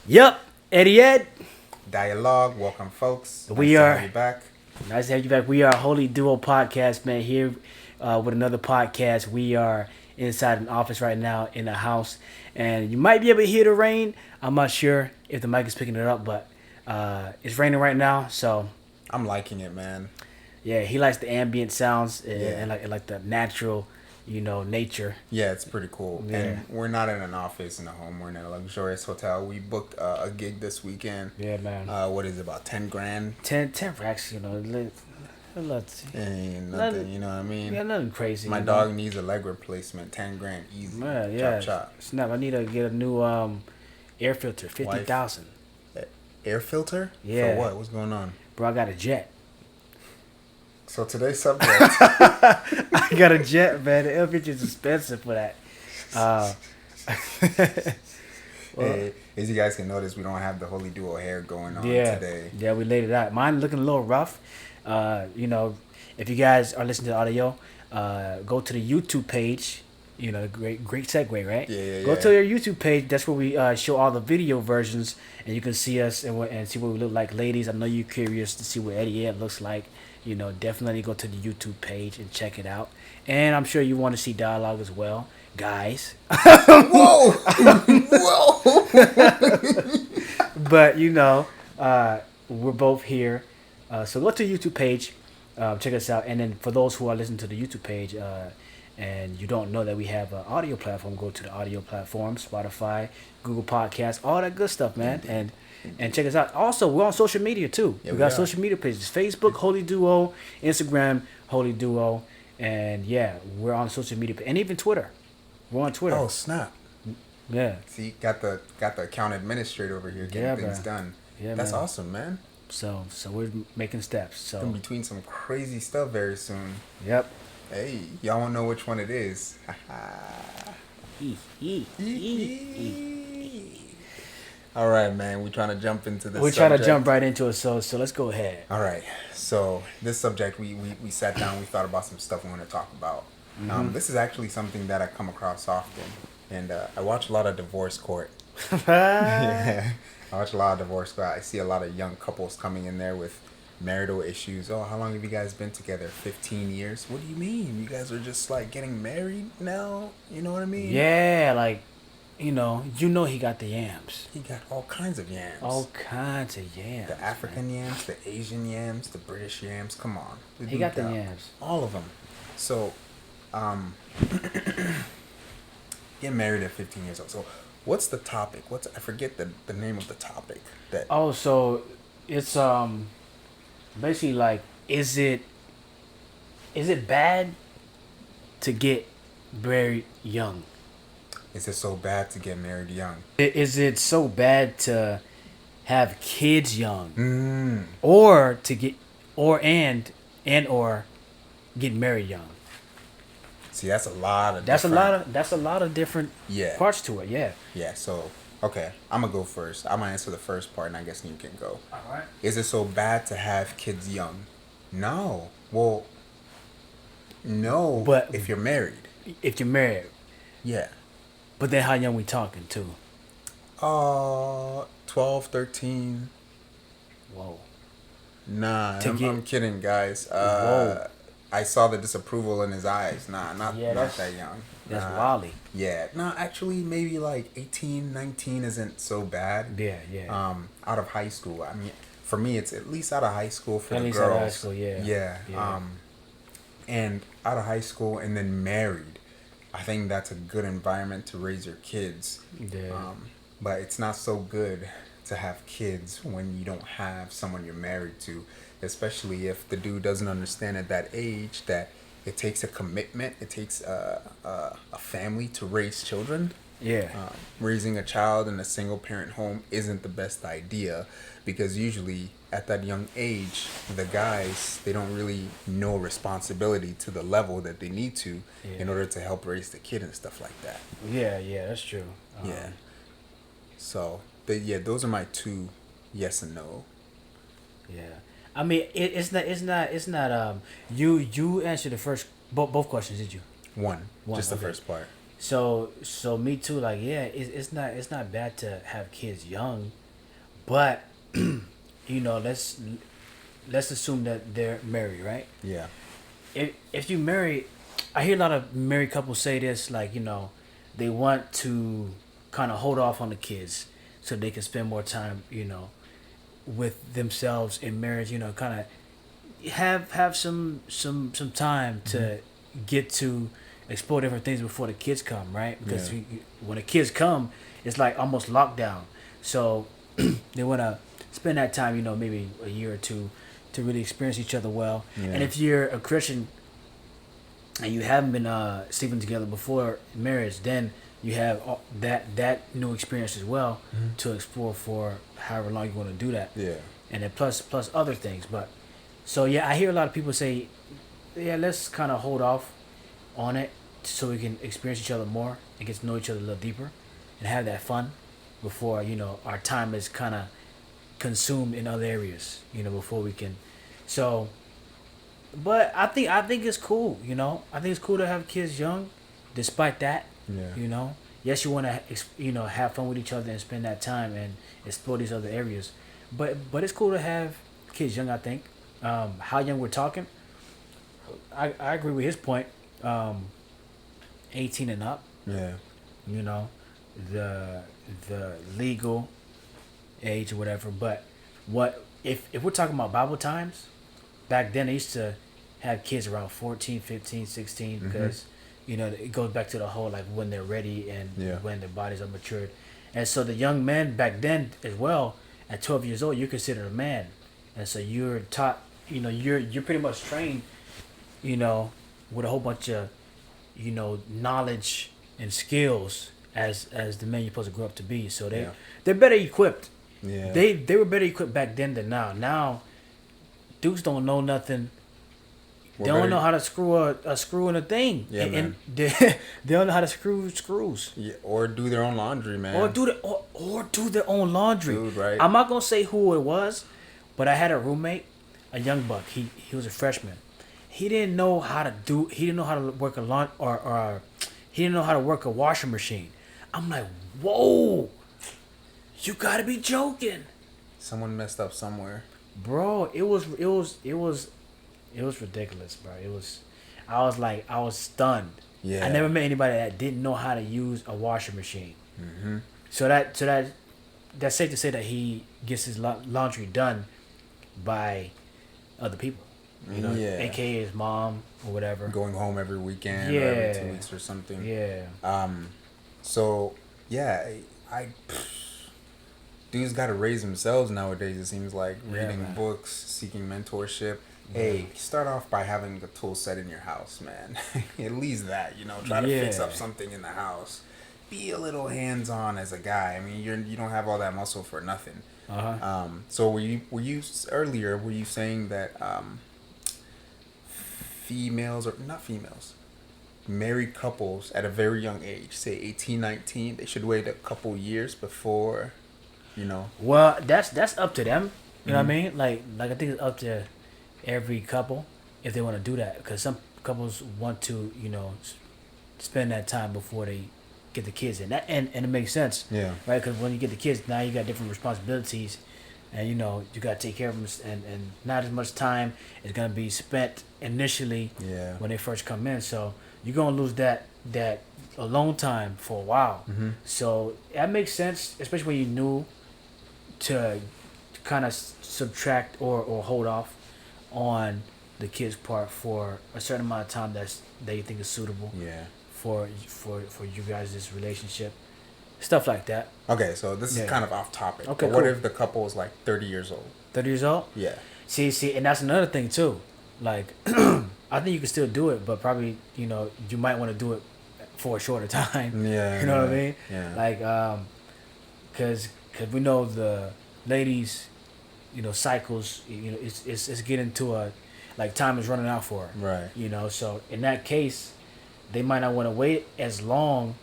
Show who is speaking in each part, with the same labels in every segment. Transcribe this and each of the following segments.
Speaker 1: Yep, Eddie Ed.
Speaker 2: Dialogue. Welcome, folks. Nice
Speaker 1: We
Speaker 2: to have
Speaker 1: are
Speaker 2: you back.
Speaker 1: nice to have you back. We are Holy Duo Podcast, man. Here with another podcast. We are inside an office right now in a house, and you might be able to hear the rain. I'm not sure if the mic is picking it up, but it's raining right now. So
Speaker 2: I'm liking it, man.
Speaker 1: yeah, he likes the ambient sounds and,
Speaker 2: Yeah.
Speaker 1: and like the natural, nature.
Speaker 2: Yeah, it's pretty cool.
Speaker 1: Yeah.
Speaker 2: And we're not in an office in a home. We're in a luxurious hotel. We booked a gig this weekend.
Speaker 1: Yeah, man.
Speaker 2: What is it, about 10 grand?
Speaker 1: 10 racks, let's
Speaker 2: Ain't nothing,
Speaker 1: Nothing-
Speaker 2: you know what I mean?
Speaker 1: yeah, nothing crazy.
Speaker 2: My
Speaker 1: you know?
Speaker 2: dog needs a leg replacement. 10 grand, easy.
Speaker 1: Yeah.
Speaker 2: Chop, chop.
Speaker 1: Snap. I need to get a new air filter. 50,000.
Speaker 2: Air filter?
Speaker 1: Yeah.
Speaker 2: For what? What's going on?
Speaker 1: Bro, I got a jet.
Speaker 2: So today's subject.
Speaker 1: I got a jet, man. The air filter is expensive for that.
Speaker 2: Hey, as you guys can notice, we don't have the Holy Duo hair going on
Speaker 1: Yeah.
Speaker 2: today.
Speaker 1: Yeah, we laid it out. Mine looking a little rough. If you guys are listening to the audio, go to the YouTube page. Great segue, right?
Speaker 2: Yeah.
Speaker 1: Go to your YouTube page. That's where we show all the video versions, and you can see us and see what we look like. Ladies, I know you're curious to see what Eddie Ed looks like. Definitely go to the YouTube page and check it out. And I'm sure you want to see dialogue as well, guys.
Speaker 2: Whoa! Whoa!
Speaker 1: But we're both here. So go to the YouTube page, check us out. And then for those who are listening to the YouTube page, and you don't know that we have an audio platform, go to the audio platform, Spotify, Google Podcasts, all that good stuff, man. And check us out. Also, we're on social media too.
Speaker 2: Yeah,
Speaker 1: we
Speaker 2: we
Speaker 1: got
Speaker 2: are.
Speaker 1: social media pages: Facebook, Holy Duo; Instagram, Holy Duo; and yeah, we're on social media, and even Twitter. We're on Twitter.
Speaker 2: Oh snap!
Speaker 1: Yeah.
Speaker 2: See, got the account administrator over here getting
Speaker 1: Yeah,
Speaker 2: things
Speaker 1: bro.
Speaker 2: done.
Speaker 1: Yeah,
Speaker 2: That's
Speaker 1: man.
Speaker 2: awesome, man.
Speaker 1: So we're making steps.
Speaker 2: In
Speaker 1: So
Speaker 2: between some crazy stuff very soon.
Speaker 1: yep.
Speaker 2: Hey, y'all won't know which one it is. All right, man. We trying to jump into this.
Speaker 1: We're trying to
Speaker 2: subject.
Speaker 1: jump right into it, so let's go ahead.
Speaker 2: All right. So this subject, we sat down. We thought about some stuff we want to talk about. This is actually something that I come across often, and I watch a lot of divorce court. Yeah, I watch a lot of divorce court. I see a lot of young couples coming in there with marital issues. Oh, how long have you guys been together? 15 years. What do you mean? You guys are just like getting married now? You know what I mean?
Speaker 1: Yeah, like he got the yams,
Speaker 2: He got all kinds of yams.
Speaker 1: all kinds of yams.
Speaker 2: The African yams, the Asian yams, the British yams. Come on. The
Speaker 1: He
Speaker 2: dude
Speaker 1: got the yams.
Speaker 2: all of them. So, getting married at 15 years old. So, what's the topic? I forget the name of the topic. That
Speaker 1: Oh, so it's basically like, is it bad to get married young?
Speaker 2: is it so bad to get married young?
Speaker 1: Is it so bad to have kids young,
Speaker 2: Mm.
Speaker 1: or to get or get married young?
Speaker 2: See, that's a lot of.
Speaker 1: That's
Speaker 2: different-
Speaker 1: a lot of different
Speaker 2: Yeah.
Speaker 1: parts to it. Yeah.
Speaker 2: Yeah. So, okay, I'm gonna go first. I'm gonna answer the first part, and I guess you can go.
Speaker 1: All right.
Speaker 2: Is it so bad to have kids young? No. Well, no.
Speaker 1: But-
Speaker 2: if you're married,
Speaker 1: If you're married,
Speaker 2: yeah.
Speaker 1: but then how young we talking too?
Speaker 2: 12, 13.
Speaker 1: Whoa.
Speaker 2: Nah,
Speaker 1: To get-
Speaker 2: I'm kidding, guys.
Speaker 1: Whoa.
Speaker 2: I saw the disapproval in his eyes. Nah, not
Speaker 1: Yeah,
Speaker 2: not
Speaker 1: that's-
Speaker 2: that young.
Speaker 1: That's
Speaker 2: Nah.
Speaker 1: Wally.
Speaker 2: Yeah, no, actually, maybe like 18, 19 isn't so bad.
Speaker 1: Yeah.
Speaker 2: Out of high school. I mean, for me, it's at least out of high school for
Speaker 1: At
Speaker 2: the
Speaker 1: least
Speaker 2: girls.
Speaker 1: out of high school, yeah.
Speaker 2: Yeah.
Speaker 1: Yeah.
Speaker 2: And out of high school and then married. I think that's a good environment to raise your kids.
Speaker 1: Yeah.
Speaker 2: But it's not so good to have kids when you don't have someone you're married to, especially if the dude doesn't understand at that age that it takes a commitment, it takes a family to raise children.
Speaker 1: Yeah.
Speaker 2: Raising a child in a single parent home isn't the best idea because usually at that young age, the guys, they don't really know responsibility to the level that they need to in
Speaker 1: Yeah.
Speaker 2: order to help raise the kid and stuff like that.
Speaker 1: Yeah. That's true.
Speaker 2: Yeah. So, those are my two yes and no.
Speaker 1: Yeah. I mean, it's not. You answered the first both questions, did you?
Speaker 2: One,
Speaker 1: One,
Speaker 2: just the
Speaker 1: okay.
Speaker 2: first part.
Speaker 1: So me too. Like, yeah, it's not bad to have kids young, but you know, let's assume that they're married, right?
Speaker 2: Yeah.
Speaker 1: If you marry, I hear a lot of married couples say this, like, you know, they want to kind of hold off on the kids so they can spend more time, you know, with themselves in marriage. You know, kind of have some time to get to explore different things before the kids come, right? Because
Speaker 2: Yeah.
Speaker 1: when the kids come, it's like almost lockdown. So they want to spend that time, you know, maybe a year or two to really experience each other well.
Speaker 2: Yeah.
Speaker 1: And if you're a Christian and you haven't been sleeping together before marriage, then you have that new experience as well to explore for however long you want to do that.
Speaker 2: Yeah.
Speaker 1: And then plus other things. But so yeah, I hear a lot of people say, yeah, let's kind of hold off on it so we can experience each other more and get to know each other a little deeper and have that fun before, you know, our time is kind of consumed in other areas, you know, before we can. So, but I think it's cool, you know. I think it's cool to have kids young, despite that,
Speaker 2: Yeah.
Speaker 1: you know. Yes, you want to, you know, have fun with each other and spend that time and explore these other areas, but it's cool to have kids young. I think. How young we're talking? I agree with his point. 18 and up,
Speaker 2: Yeah.
Speaker 1: you know, the legal age or whatever. But what if we're talking about Bible times? Back then, they used to have kids around 14, 15, 16 because you know it goes back to the whole like when they're ready and
Speaker 2: Yeah.
Speaker 1: when their bodies are matured. And so the young men back then as well, at 12 years old, you're considered a man, and so you're taught. You know, you're pretty much trained. You know, with a whole bunch of knowledge and skills as the man you're supposed to grow up to be. So
Speaker 2: Yeah.
Speaker 1: they're better equipped.
Speaker 2: Yeah.
Speaker 1: They were better equipped back then than now. Now, dudes don't know nothing.
Speaker 2: We're
Speaker 1: They don't
Speaker 2: very-
Speaker 1: know how to screw a screw in a thing.
Speaker 2: Yeah,
Speaker 1: and they don't know how to screw screws.
Speaker 2: Yeah, or do their own laundry, man.
Speaker 1: Or do their own laundry.
Speaker 2: Dude, right?
Speaker 1: I'm not gonna say who it was, but I had a roommate, a young buck. He was a freshman. He didn't know how to do. He didn't know how to work a lawn or he didn't know how to work a washing machine. I'm like, whoa, you gotta be joking,
Speaker 2: Someone messed up somewhere.
Speaker 1: bro. It was ridiculous, bro. I was stunned.
Speaker 2: Yeah.
Speaker 1: I never met anybody that didn't know how to use a washing machine.
Speaker 2: Mm-hmm.
Speaker 1: So that's safe to say that he gets his laundry done by other people. You know,
Speaker 2: Yeah.
Speaker 1: aka his mom or whatever.
Speaker 2: Going home every weekend or
Speaker 1: Yeah.
Speaker 2: every 2 weeks or something.
Speaker 1: Yeah.
Speaker 2: So yeah, dudes got to raise themselves nowadays. It seems like
Speaker 1: Yeah,
Speaker 2: reading
Speaker 1: man.
Speaker 2: books, seeking mentorship. Hey, start off by having a tool set in your house, man. At least that, you know, try to fix
Speaker 1: Yeah.
Speaker 2: up something in the house. Be a little hands on as a guy. I mean, you don't have all that muscle for nothing. So were you earlier? Were you saying that females or not females? Married couples at a very young age, say 18, 19, they should wait a couple years before, you know.
Speaker 1: Well, that's up to them. You know what I mean? Like I think it's up to every couple if they want to do that, because some couples want to, you know, spend that time before they get the kids in. That and it makes sense.
Speaker 2: Yeah.
Speaker 1: Right? Because when you get the kids, now you got different responsibilities, and you know you got to take care of them, and not as much time is gonna be spent initially
Speaker 2: Yeah.
Speaker 1: when they first come in. So you're gonna lose that alone time for a while. So that makes sense, especially when you're new, to kind of subtract or hold off on the kids' part for a certain amount of time that you think is suitable
Speaker 2: Yeah.
Speaker 1: for you guys' relationship, stuff like that.
Speaker 2: Okay, so this
Speaker 1: Yeah.
Speaker 2: is kind of off topic.
Speaker 1: Okay,
Speaker 2: but what
Speaker 1: cool.
Speaker 2: if the couple is like 30 years old?
Speaker 1: 30 years old.
Speaker 2: Yeah.
Speaker 1: See, and that's another thing too. Like, I think you can still do it, but probably you might want to do it for a shorter time.
Speaker 2: Yeah.
Speaker 1: You know what I mean?
Speaker 2: Yeah.
Speaker 1: Like, cause we know the ladies, cycles. It's getting to a, like, time is running out for her.
Speaker 2: Right.
Speaker 1: So in that case, they might not want to wait as long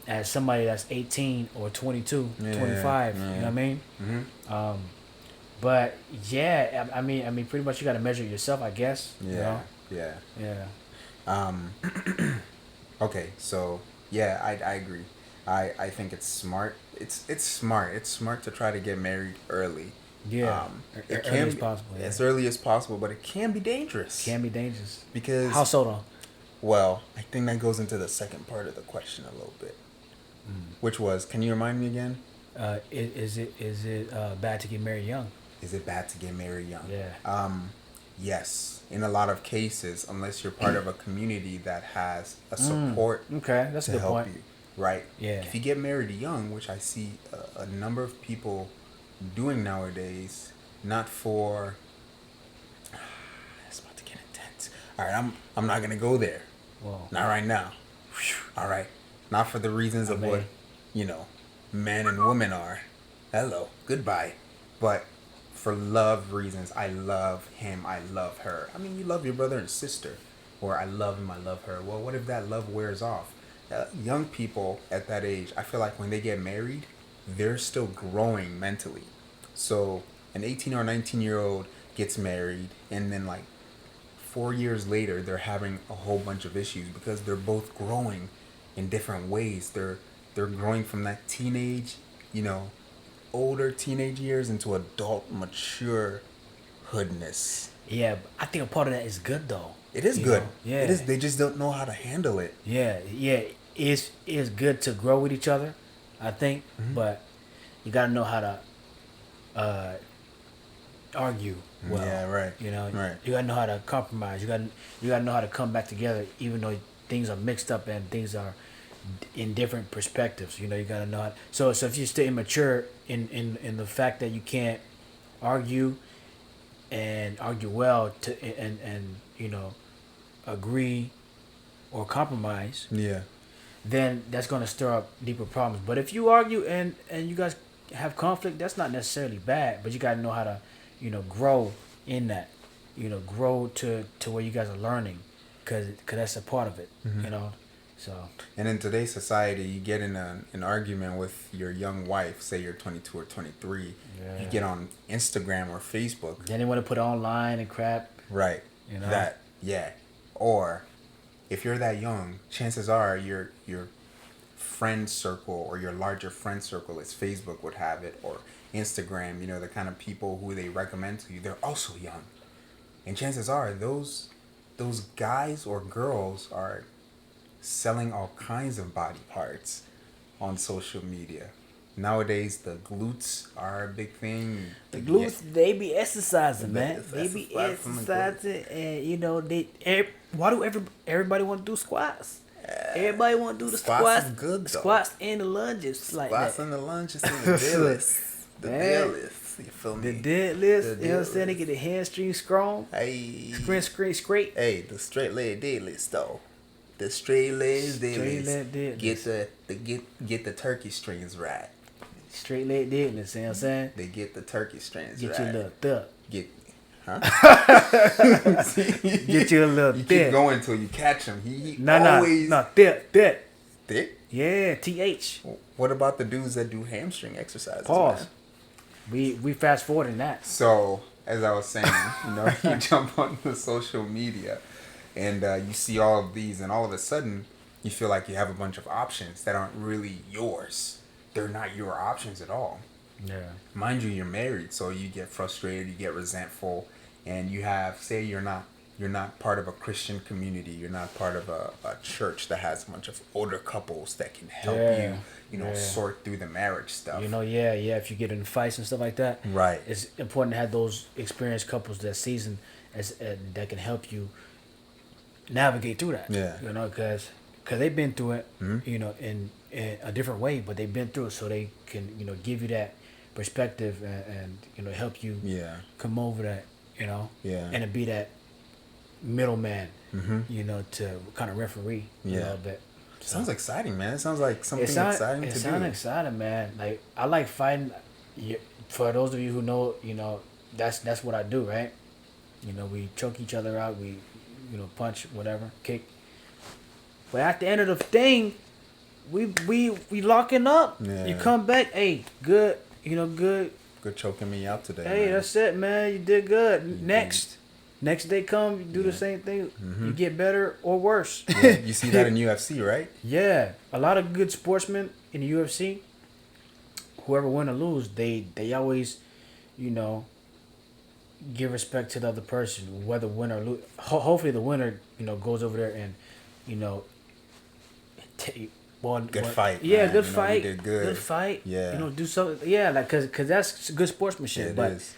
Speaker 1: as somebody that's 18 or 22,
Speaker 2: Yeah,
Speaker 1: 25.
Speaker 2: yeah.
Speaker 1: You know what I mean?
Speaker 2: Mm-hmm.
Speaker 1: But yeah, I mean, pretty much you got to measure yourself, I guess.
Speaker 2: Yeah. Yeah.
Speaker 1: Yeah.
Speaker 2: Okay, so Yeah, I agree. I think it's smart. It's smart. It's smart to try to get married early.
Speaker 1: Yeah,
Speaker 2: It
Speaker 1: early
Speaker 2: can
Speaker 1: as
Speaker 2: be
Speaker 1: possible. Yeah,
Speaker 2: as early as possible, but it can be dangerous
Speaker 1: can be dangerous. How
Speaker 2: because,
Speaker 1: so though?
Speaker 2: well, I think that goes into the second part of the question a little bit, which was, can you remind me again?
Speaker 1: Is it bad to get married young?
Speaker 2: Is it bad to get married young?
Speaker 1: Yeah.
Speaker 2: Yes, in a lot of cases, unless you're part of a community that has a support
Speaker 1: Okay, that's a
Speaker 2: to
Speaker 1: good
Speaker 2: help
Speaker 1: point.
Speaker 2: you, right?
Speaker 1: Yeah.
Speaker 2: If you get married young, which I see a number of people doing nowadays, not for. It's about to get intense. All right, I'm not gonna go there.
Speaker 1: Well,
Speaker 2: Not right now. All right, not for the reasons of what,
Speaker 1: mean-
Speaker 2: you know, men and women are. Hello, goodbye. But for love reasons, I love him, I love her. I mean, you love your brother and sister, or I love him, I love her. Well, what if that love wears off? Young people at that age, I feel like when they get married, they're still growing mentally. So an 18 or 19-year-old gets married, and then like 4 years later, they're having a whole bunch of issues because they're both growing in different ways. They're growing from that teenage, you know, older teenage years into adult mature hoodness.
Speaker 1: yeah, but I think a part of that is good though.
Speaker 2: It is
Speaker 1: You
Speaker 2: good.
Speaker 1: know? Yeah.
Speaker 2: It is. They just don't know how to handle it.
Speaker 1: Yeah, yeah. It's good to grow with each other, I think, but you gotta know how to argue well.
Speaker 2: Yeah, right.
Speaker 1: You know,
Speaker 2: Right.
Speaker 1: you gotta know how to compromise. You gotta know how to come back together, even though things are mixed up and things are in different perspectives. You know, you gotta know. So if you're still immature in the fact that you can't argue and argue well and you know agree or compromise,
Speaker 2: Yeah.
Speaker 1: then that's going to stir up deeper problems. But if you argue and you guys have conflict, that's not necessarily bad. But you got to know how to, you know, grow in that. You know, grow to where you guys are learning, cause that's a part of it. You know, so
Speaker 2: And in today's society, you get in an argument with your young wife, say you're 22 or 23.
Speaker 1: Yeah.
Speaker 2: You get on Instagram or Facebook.
Speaker 1: then they want to put it online and crap.
Speaker 2: Right.
Speaker 1: You know?
Speaker 2: That, yeah. Or if you're that young, chances are your friend circle or your larger friend circle, as Facebook would have it, or Instagram, you know, the kind of people who they recommend to you, they're also young. And chances are those guys or girls are selling all kinds of body parts on social media. Nowadays, the glutes are a big thing.
Speaker 1: The glutes, they be exercising,
Speaker 2: They
Speaker 1: man. They be
Speaker 2: exercise from the
Speaker 1: exercising, and you know why do everybody want to do squats? Everybody want to do the
Speaker 2: Squats
Speaker 1: squats,
Speaker 2: is good, though.
Speaker 1: squats and the lunges, like
Speaker 2: Squats
Speaker 1: that.
Speaker 2: and the lunges and the deadlifts. The
Speaker 1: Man.
Speaker 2: deadlifts. You feel
Speaker 1: The
Speaker 2: me?
Speaker 1: deadlifts,
Speaker 2: The
Speaker 1: you know what I'm saying? They
Speaker 2: deadlifts.
Speaker 1: get the hamstring strong,
Speaker 2: Hey.
Speaker 1: scrape.
Speaker 2: Hey, the straight leg deadlifts though. The straight legs
Speaker 1: Straight leg
Speaker 2: deadlifts.
Speaker 1: deadlifts.
Speaker 2: Get the turkey strings right.
Speaker 1: Straight leg deadlifts, you know what I'm saying?
Speaker 2: They get the turkey strings
Speaker 1: Get
Speaker 2: right.
Speaker 1: you a little thug.
Speaker 2: Get, huh?
Speaker 1: Get you a little
Speaker 2: You keep
Speaker 1: thick.
Speaker 2: going till you catch him. He
Speaker 1: No,
Speaker 2: always
Speaker 1: thick.
Speaker 2: thick.
Speaker 1: Yeah, TH.
Speaker 2: What about the dudes that do hamstring exercises?
Speaker 1: Pause.
Speaker 2: Man?
Speaker 1: We fast forward in that.
Speaker 2: So, as I was saying, you know, you jump on the social media and you see all of these, and all of a sudden, you feel like you have a bunch of options that aren't really yours. They're not your options at all.
Speaker 1: Yeah.
Speaker 2: Mind you, you're married, so you get frustrated, you get resentful, and you have, say you're not part of a Christian community, you're not part of a church that has a bunch of older couples that can help you know, sort through the marriage stuff.
Speaker 1: You know, yeah. If you get in fights and stuff like that,
Speaker 2: Right.
Speaker 1: it's important to have those experienced couples that season that can help you navigate through that.
Speaker 2: Yeah.
Speaker 1: You know, because they've been through it, you know, in a different way, but they've been through it, so they can, you know, give you that perspective and you know, help you come over that, you know, and to be that middleman, you know, to kind of referee a little bit. So,
Speaker 2: Sounds exciting, man. It sounds like something exciting to do.
Speaker 1: It sounds exciting, man. Like, I like fighting. For those of you who know, you know, that's what I do, right? You know, we choke each other out. We, you know, punch, whatever, kick. But at the end of the thing, we locking up.
Speaker 2: Yeah.
Speaker 1: You come back, hey, good. You know, good.
Speaker 2: Good choking me out today.
Speaker 1: Hey,
Speaker 2: man.
Speaker 1: that's it, man. You did good. Next. Next day come, you do the same thing. You get better or worse.
Speaker 2: Yeah, you see that in UFC, right?
Speaker 1: Yeah, a lot of good sportsmen in the UFC. Whoever win or lose, they always, you know, give respect to the other person, whether win or lose. Hopefully, the winner, goes over there and, you know,
Speaker 2: Good fight.
Speaker 1: Yeah,
Speaker 2: man.
Speaker 1: good
Speaker 2: You
Speaker 1: fight.
Speaker 2: did good.
Speaker 1: Good fight.
Speaker 2: Yeah.
Speaker 1: Do something. Yeah, like cause that's good sportsmanship.
Speaker 2: Yeah, it
Speaker 1: but
Speaker 2: is.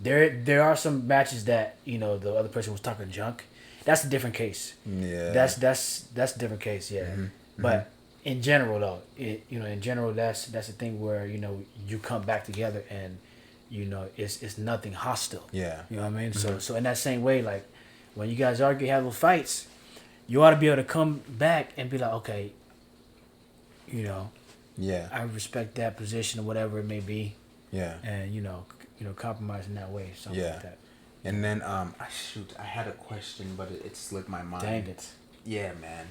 Speaker 1: there are some matches that the other person was talking junk. That's a different case.
Speaker 2: Yeah.
Speaker 1: That's a different case. Yeah. But in general, though, in general, that's the thing where you come back together and it's nothing hostile.
Speaker 2: Yeah.
Speaker 1: You know what I mean? So in that same way, like when you guys argue, have those fights, you ought to be able to come back and be like, okay,
Speaker 2: Yeah.
Speaker 1: I respect that position or whatever it may be,
Speaker 2: Yeah.
Speaker 1: and compromise in that way, something
Speaker 2: Yeah.
Speaker 1: like that.
Speaker 2: And then I had a question, but it slipped my mind.
Speaker 1: Dang it.
Speaker 2: Yeah, man.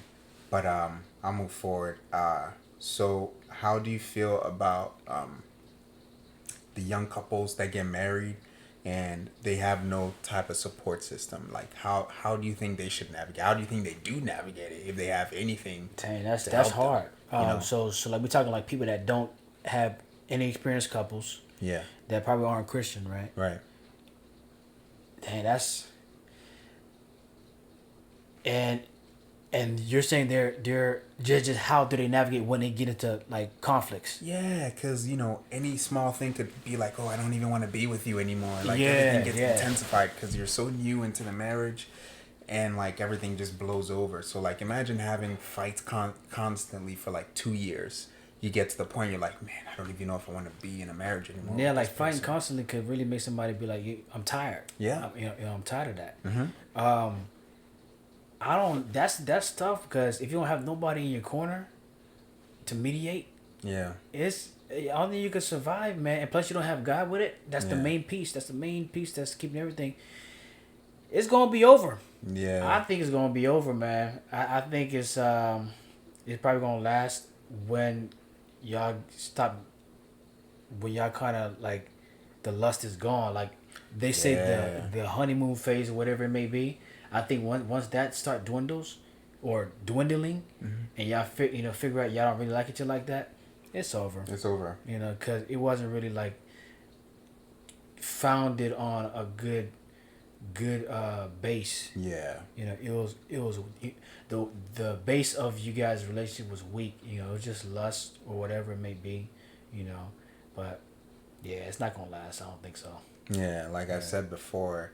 Speaker 2: But I'll move forward. So how do you feel about the young couples that get married and they have no type of support system? Like how do you think they should navigate? How do you think they do navigate it if they have anything?
Speaker 1: Dang, that's
Speaker 2: help them,
Speaker 1: hard.
Speaker 2: you know?
Speaker 1: So like we're talking like people that don't have any experienced couples
Speaker 2: Yeah.
Speaker 1: that probably aren't Christian, right?
Speaker 2: Right.
Speaker 1: Dang, that's and you're saying they're just how do they navigate when they get into like conflicts?
Speaker 2: Yeah, because, any small thing could be like, oh, I don't even want to be with you anymore. Like,
Speaker 1: Yeah,
Speaker 2: everything gets
Speaker 1: yeah.
Speaker 2: intensified because you're so new into the marriage and, like, everything just blows over. So, like, imagine having fights constantly for, like, 2 years. You get to the point you're like, man, I don't even know if I want to be in a marriage anymore.
Speaker 1: Yeah,
Speaker 2: with
Speaker 1: like
Speaker 2: this
Speaker 1: fighting
Speaker 2: person."
Speaker 1: constantly could really make somebody be like, I'm tired.
Speaker 2: Yeah.
Speaker 1: I'm tired of that.
Speaker 2: Mm-hmm.
Speaker 1: I don't. That's tough because if you don't have nobody in your corner to mediate,
Speaker 2: Yeah.
Speaker 1: I don't think you can survive, man. And plus, you don't have God with it. That's the
Speaker 2: Yeah.
Speaker 1: main piece. That's the main piece that's keeping everything. It's gonna be over.
Speaker 2: Yeah.
Speaker 1: I think it's gonna be over, man. I think it's probably gonna last when y'all stop. When y'all kind of like the lust is gone. Like they say
Speaker 2: Yeah.
Speaker 1: the honeymoon phase or whatever it may be. I think once that start dwindling, and y'all figure out y'all don't really like each other like that, it's over.
Speaker 2: It's over.
Speaker 1: Because it wasn't really like founded on a good base.
Speaker 2: Yeah.
Speaker 1: It was the base of you guys' relationship was weak. It was just lust or whatever it may be. But yeah, it's not gonna last. I don't think so.
Speaker 2: Yeah, like I said before,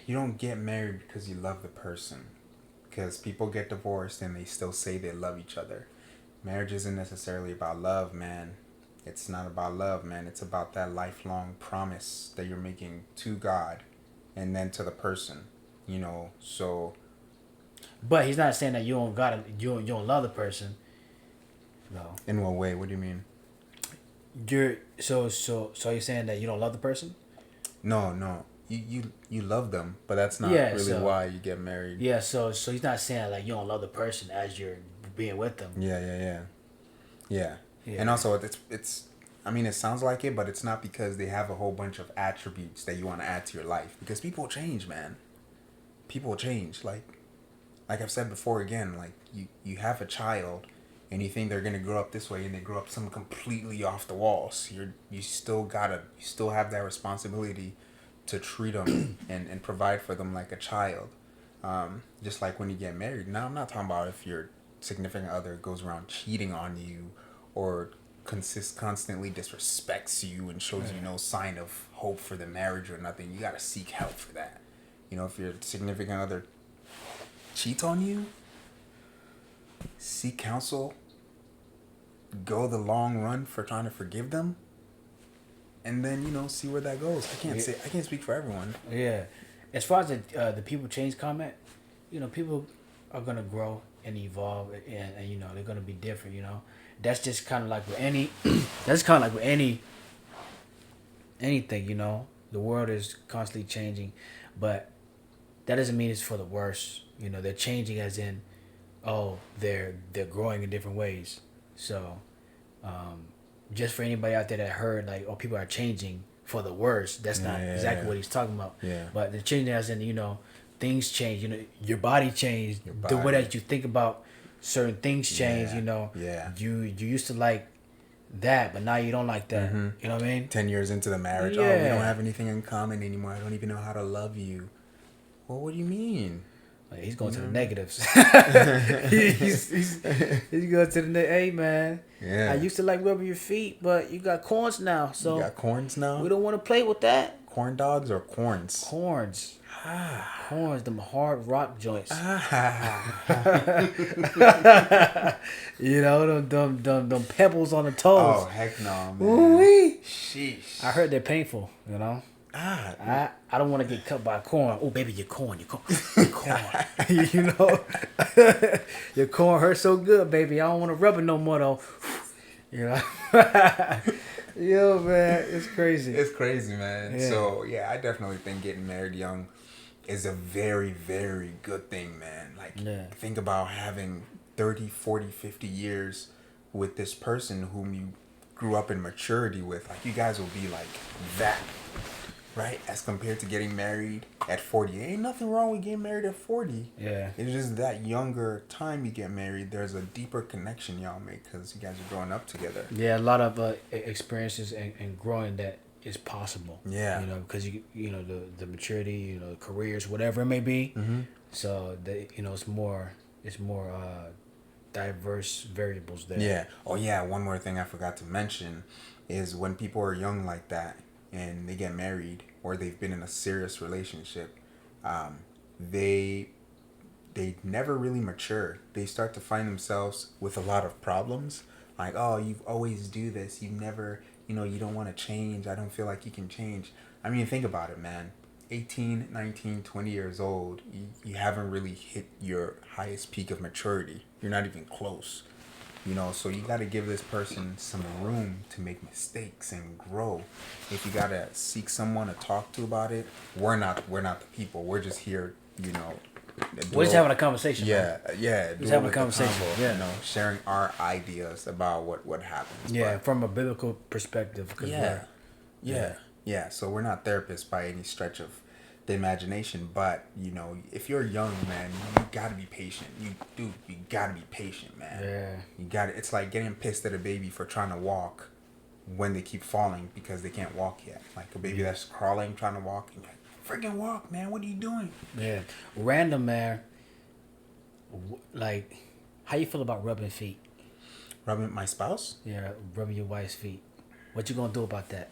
Speaker 2: you don't get married because you love the person. Because people get divorced and they still say they love each other. Marriage isn't necessarily about love, man. It's not about love, man. It's about that lifelong promise that you're making to God and then to the person. So
Speaker 1: But he's not saying that you don't love the person. No.
Speaker 2: in what way? What do you mean?
Speaker 1: So you're saying that you don't love the person?
Speaker 2: No. You love them, but that's not
Speaker 1: Yeah,
Speaker 2: really
Speaker 1: so-
Speaker 2: why you get married.
Speaker 1: Yeah, so he's not saying like you don't love the person as you're being with them.
Speaker 2: Yeah.
Speaker 1: Yeah.
Speaker 2: And also, it's. I mean, it sounds like it, but it's not because they have a whole bunch of attributes that you want to add to your life. Because people change, man. People change. Like I've said before, again, like you have a child, and you think they're gonna grow up this way, and they grow up something completely off the walls. You still have that responsibility to treat them and provide for them like a child. Just like when you get married. Now, I'm not talking about if your significant other goes around cheating on you or constantly disrespects you and shows you no sign of hope for the marriage or nothing. You gotta seek help for that. If your significant other cheats on you, seek counsel. Go the long run for trying to forgive them. And then, see where that goes. I can't speak for everyone.
Speaker 1: Yeah. As far as the people change comment, people are gonna grow and evolve, and they're gonna be different. That's just kind of like with any. That's kind of like with anything. The world is constantly changing, but that doesn't mean it's for the worse. They're changing as in, they're growing in different ways. So, just for anybody out there that heard like, people are changing for the worse. That's not exactly what he's talking about.
Speaker 2: Yeah.
Speaker 1: But the change as in, things change. Your body changed. The way that you think about certain things change.
Speaker 2: Yeah.
Speaker 1: You used to like that, but now you don't like that.
Speaker 2: Mm-hmm.
Speaker 1: You know what I mean?
Speaker 2: 10 years into the marriage,
Speaker 1: Yeah.
Speaker 2: oh, we don't have anything in common anymore. I don't even know how to love you. Well, what do you mean?
Speaker 1: Like, he's going to the negatives. he's going to the hey man.
Speaker 2: Yeah.
Speaker 1: I used to like rubbing your feet, but you got corns now, so
Speaker 2: You got corns now?
Speaker 1: we don't want to play with that.
Speaker 2: Corn dogs or corns?
Speaker 1: Corns. Corns, them hard rock joints. Them pebbles on the toes.
Speaker 2: Oh, heck no, man.
Speaker 1: Ooh-wee.
Speaker 2: Sheesh.
Speaker 1: I heard they're painful, I don't want to get cut by corn. Oh, baby, your corn. Your corn. Your corn hurts so good, baby. I don't want to rub it no more, though. Yo, man, it's crazy.
Speaker 2: It's crazy, man.
Speaker 1: Yeah.
Speaker 2: So, yeah, I definitely think getting married young is a very, very good thing, man. Like, think about having 30, 40, 50 years with this person whom you grew up in maturity with. Like, you guys will be like that. Right? As compared to getting married at 40. Ain't nothing wrong with getting married at 40.
Speaker 1: Yeah.
Speaker 2: It's just that younger time you get married, there's a deeper connection y'all make because you guys are growing up together.
Speaker 1: Yeah, a lot of experiences and growing that is possible.
Speaker 2: Yeah.
Speaker 1: Because the maturity, careers, whatever it may be.
Speaker 2: Mm-hmm.
Speaker 1: So it's more diverse variables there.
Speaker 2: Yeah. Oh yeah. One more thing I forgot to mention is when people are young like that and they get married or they've been in a serious relationship, they never really mature. They start to find themselves with a lot of problems. Like, oh, you always do this. You never, you don't want to change. I don't feel like you can change. I mean, think about it, man. 18, 19, 20 years old, you haven't really hit your highest peak of maturity. You're not even close. So you got to give this person some room to make mistakes and grow. If you got to seek someone to talk to about it, we're not the people. We're just here,
Speaker 1: We're just having a conversation.
Speaker 2: Yeah,
Speaker 1: man.
Speaker 2: yeah.
Speaker 1: Just having a conversation.
Speaker 2: Combo, sharing our ideas about what happens.
Speaker 1: Yeah,
Speaker 2: but,
Speaker 1: from a biblical perspective.
Speaker 2: Yeah. So we're not therapists by any stretch of the imagination, but if you're young, man, you gotta be patient. You gotta be patient, man.
Speaker 1: Yeah.
Speaker 2: You gotta. It's like getting pissed at a baby for trying to walk when they keep falling because they can't walk yet. Like a baby that's crawling, trying to walk, and you're like, freaking walk, man. What are you doing?
Speaker 1: Yeah. Random, man. Like, how you feel about rubbing feet?
Speaker 2: Rubbing my spouse?
Speaker 1: Yeah, rubbing your wife's feet. What you gonna do about that?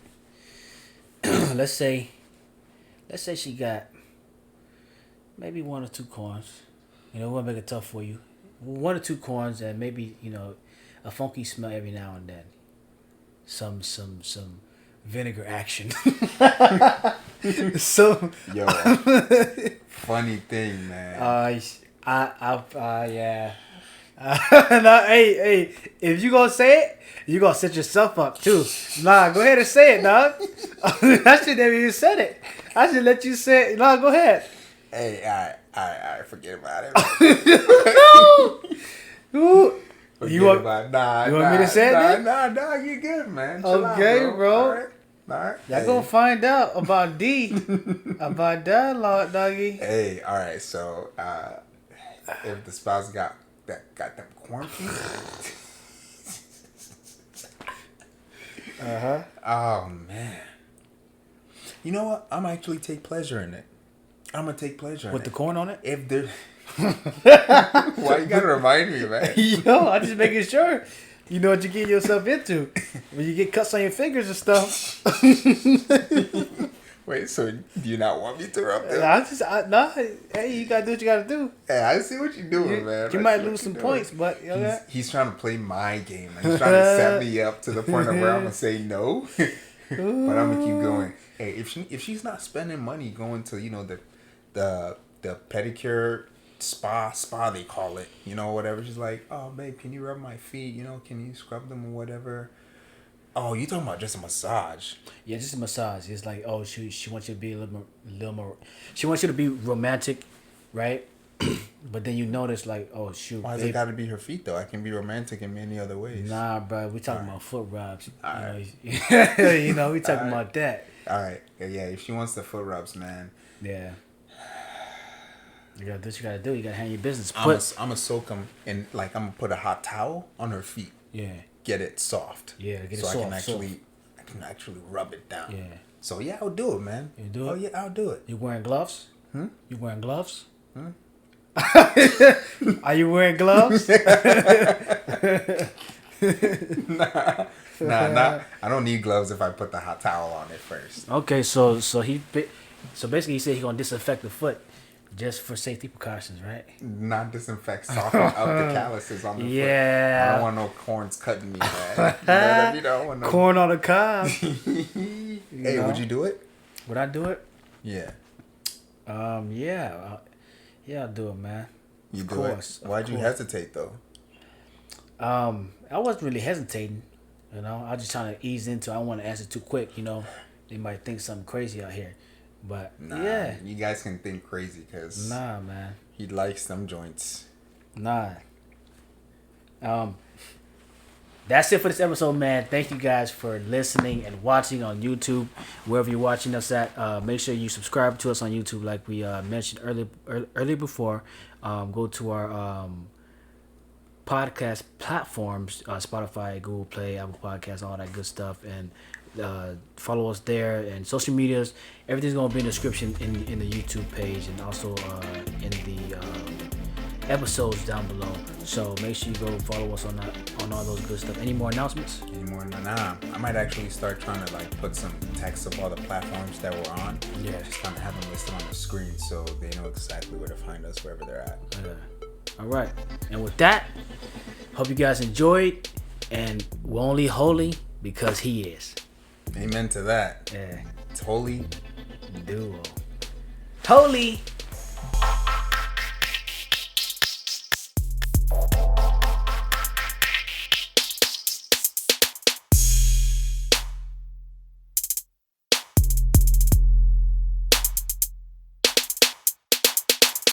Speaker 1: Let's say she got maybe 1 or 2 corns. We'll make it tough for you. 1 or 2 corns and maybe, a funky smell every now and then. Some vinegar action.
Speaker 2: Yo, funny thing, man.
Speaker 1: Yeah. No, hey, if you gonna say it, you gonna set yourself up too. Nah, go ahead and say it, dog. I should never even said it. I should let you say it. Nah, go ahead.
Speaker 2: Hey, I forget about it.
Speaker 1: Ooh.
Speaker 2: You want me
Speaker 1: to say it then?
Speaker 2: Nah, you good, man. Chill
Speaker 1: okay,
Speaker 2: out,
Speaker 1: bro.
Speaker 2: All right.
Speaker 1: Y'all gonna find out about D. About that, doggy.
Speaker 2: Hey, all right. So, if the spouse got them corn feet. Oh man. You know what? I'm actually take pleasure in it. I'm gonna take pleasure in
Speaker 1: with
Speaker 2: it.
Speaker 1: The corn on it.
Speaker 2: If there. Why you gotta remind me, man?
Speaker 1: Yo, I'm just making sure. You know what you get yourself into when you get cuts on your fingers and stuff.
Speaker 2: Wait, so do you not want me to rub them?
Speaker 1: Hey, you gotta do what you gotta do.
Speaker 2: Hey, I see what you're doing, man.
Speaker 1: You might lose some points, but
Speaker 2: he's trying to play my game. He's trying to set me up to the point of where I'm gonna say no, but I'm gonna keep going. Hey, if she's not spending money going to the pedicure spa they call it, whatever. She's like, oh babe, can you rub my feet? Can you scrub them or whatever? Oh, you talking about just a massage?
Speaker 1: Yeah, just a massage. It's like, oh, she wants you to be a little more. She wants you to be romantic, right? But then you notice, like, oh shoot.
Speaker 2: Why does it got to be her feet though? I can be romantic in many other ways.
Speaker 1: Nah, bro, we talking about foot rubs.
Speaker 2: All right.
Speaker 1: We talking about that.
Speaker 2: All right. Yeah, if she wants the foot rubs, man.
Speaker 1: Yeah. You gotta do what you gotta do. You gotta handle your business.
Speaker 2: I'm gonna soak them in, like, I'm gonna put a hot towel on her feet.
Speaker 1: Yeah.
Speaker 2: Get it soft.
Speaker 1: Yeah, get it
Speaker 2: so
Speaker 1: soft.
Speaker 2: I can actually rub it down.
Speaker 1: Yeah.
Speaker 2: So yeah, I'll do it, man.
Speaker 1: You do it?
Speaker 2: Oh yeah, I'll do it.
Speaker 1: You wearing gloves?
Speaker 2: Hmm?
Speaker 1: You wearing gloves? Are you wearing gloves?
Speaker 2: Nah. I don't need gloves if I put the hot towel on it first.
Speaker 1: Okay, so basically he said he's gonna disinfect the foot just for safety precautions, right?
Speaker 2: Not disinfect, soften up the calluses on the foot.
Speaker 1: Yeah.
Speaker 2: I don't want no corns cutting me, man. You know, no...
Speaker 1: Corn on the cob.
Speaker 2: Hey, would you do it?
Speaker 1: Would I do it?
Speaker 2: Yeah.
Speaker 1: Yeah. I'll do it, man.
Speaker 2: You
Speaker 1: of
Speaker 2: do
Speaker 1: course.
Speaker 2: It? Why'd you hesitate though?
Speaker 1: I wasn't really hesitating. You know, I was just trying to ease into. I don't want to answer too quick. You know, they might think something crazy out here. But
Speaker 2: nah,
Speaker 1: yeah,
Speaker 2: you guys can think crazy because
Speaker 1: man,
Speaker 2: he likes them joints.
Speaker 1: Nah. That's it for this episode, man. Thank you guys for listening and watching on YouTube, wherever you're watching us at. Make sure you subscribe to us on YouTube, like we mentioned earlier before. Go to our podcast platforms, Spotify, Google Play, Apple Podcasts, all that good stuff, and follow us there. And social medias, everything's gonna be in the description in the YouTube page, and also in the episodes down below. So make sure you go follow us on all those good stuff. Any more announcements?
Speaker 2: Nah. I might actually start trying to, like, put some text of all the platforms that we're on.
Speaker 1: Yeah.
Speaker 2: Just kind of have them listed on the screen so they know exactly where to find us wherever they're at.
Speaker 1: All right. And with that, hope you guys enjoyed. And we're only holy because he is.
Speaker 2: Amen to that.
Speaker 1: Yeah.
Speaker 2: It's holy
Speaker 1: Duo. Holy.